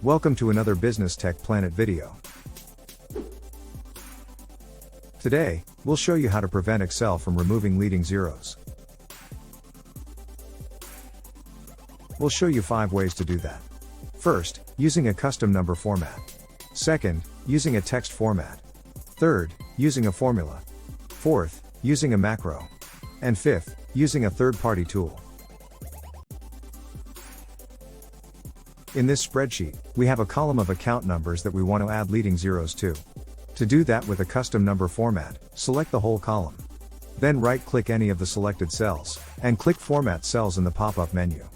Welcome to another Business Tech Planet video. Today, we'll show you how to prevent Excel from removing leading zeros. We'll show you 5 ways to do that. First, using a custom number format. Second, using a text format. Third, using a formula. Fourth, using a macro. And fifth, using a third-party tool. In this spreadsheet, we have a column of account numbers that we want to add leading zeros to. To do that with a custom number format, select the whole column. Then right-click any of the selected cells, and click Format Cells in the pop-up menu.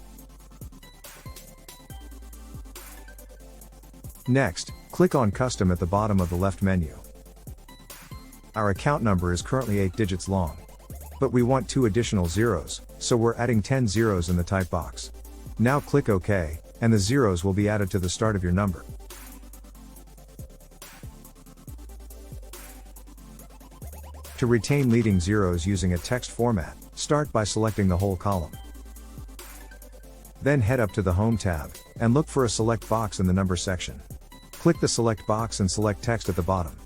Next, click on Custom at the bottom of the left menu. Our account number is currently 8 digits long. But we want 2 additional zeros, so we're adding 10 zeros in the type box. Now click OK, and the zeros will be added to the start of your number. To retain leading zeros using a text format, start by selecting the whole column. Then head up to the Home tab, and look for a select box in the number section. Click the select box and select text at the bottom.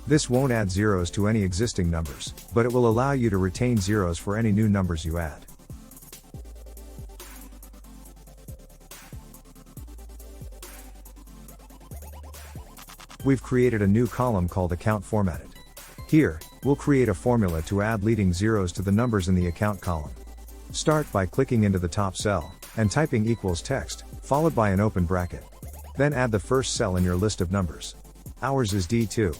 This won't add zeros to any existing numbers, but it will allow you to retain zeros for any new numbers you add. We've created a new column called Account Formatted. Here, we'll create a formula to add leading zeros to the numbers in the account column. Start by clicking into the top cell, and typing equals text, followed by an open bracket. Then add the first cell in your list of numbers. Ours is D2.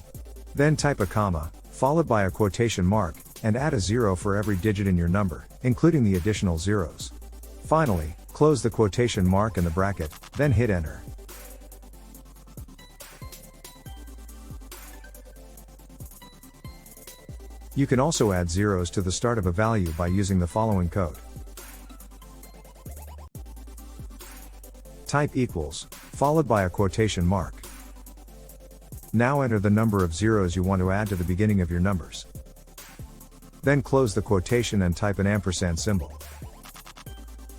Then type a comma, followed by a quotation mark, and add a 0 for every digit in your number, including the additional zeros. Finally, close the quotation mark and the bracket, then hit enter. You can also add zeros to the start of a value by using the following code. Type equals, followed by a quotation mark. Now enter the number of zeros you want to add to the beginning of your numbers. Then close the quotation and type an ampersand symbol.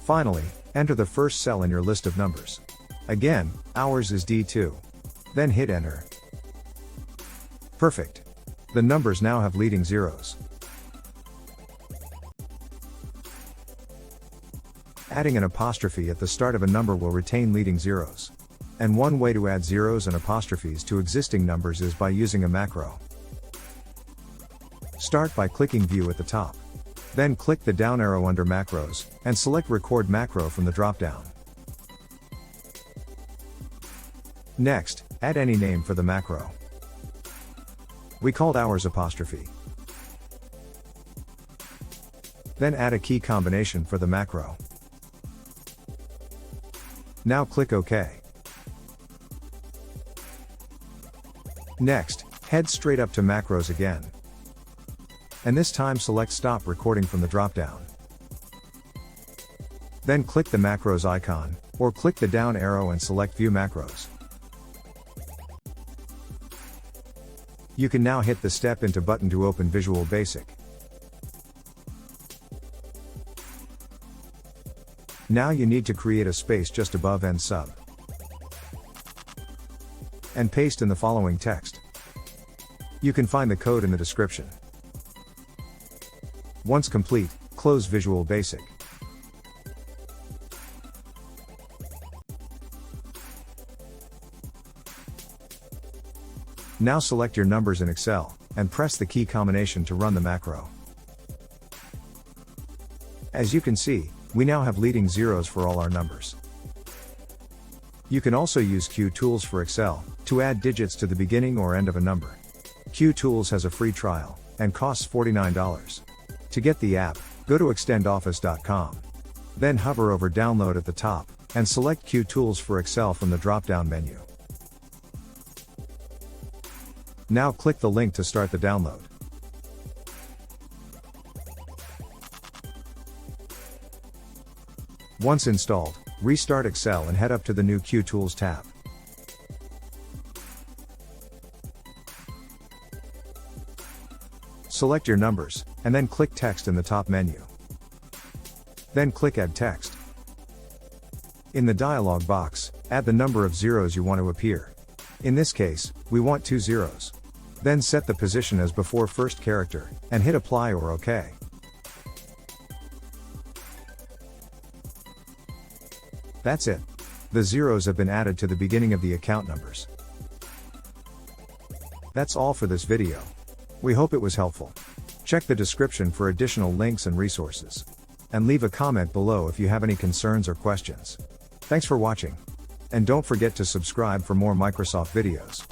Finally, enter the first cell in your list of numbers. Again, ours is D2. Then hit enter. Perfect. The numbers now have leading zeros. Adding an apostrophe at the start of a number will retain leading zeros. And one way to add zeros and apostrophes to existing numbers is by using a macro. Start by clicking View at the top. Then click the down arrow under Macros, and select Record Macro from the drop-down. Next, add any name for the macro. We called ours apostrophe. Then add a key combination for the macro. Now click OK. Next, head straight up to macros again. And this time select Stop Recording from the drop-down. Then click the macros icon, or click the down arrow and select View Macros. You can now hit the Step Into button to open Visual Basic. Now you need to create a space just above End Sub. And paste in the following text. You can find the code in the description. Once complete, close Visual Basic. Now select your numbers in Excel, and press the key combination to run the macro. As you can see, we now have leading zeros for all our numbers. You can also use Kutools for Excel, to add digits to the beginning or end of a number. Kutools has a free trial, and costs $49. To get the app, go to extendoffice.com. Then hover over Download at the top, and select Kutools for Excel from the drop-down menu. Now click the link to start the download. Once installed, restart Excel and head up to the new Kutools tab. Select your numbers, and then click Text in the top menu. Then click Add Text. In the dialog box, add the number of zeros you want to appear. In this case, we want 2 zeros. Then set the position as before first character, and hit apply or OK. That's it. The zeros have been added to the beginning of the account numbers. That's all for this video. We hope it was helpful. Check the description for additional links and resources. And leave a comment below if you have any concerns or questions. Thanks for watching. And don't forget to subscribe for more Microsoft videos.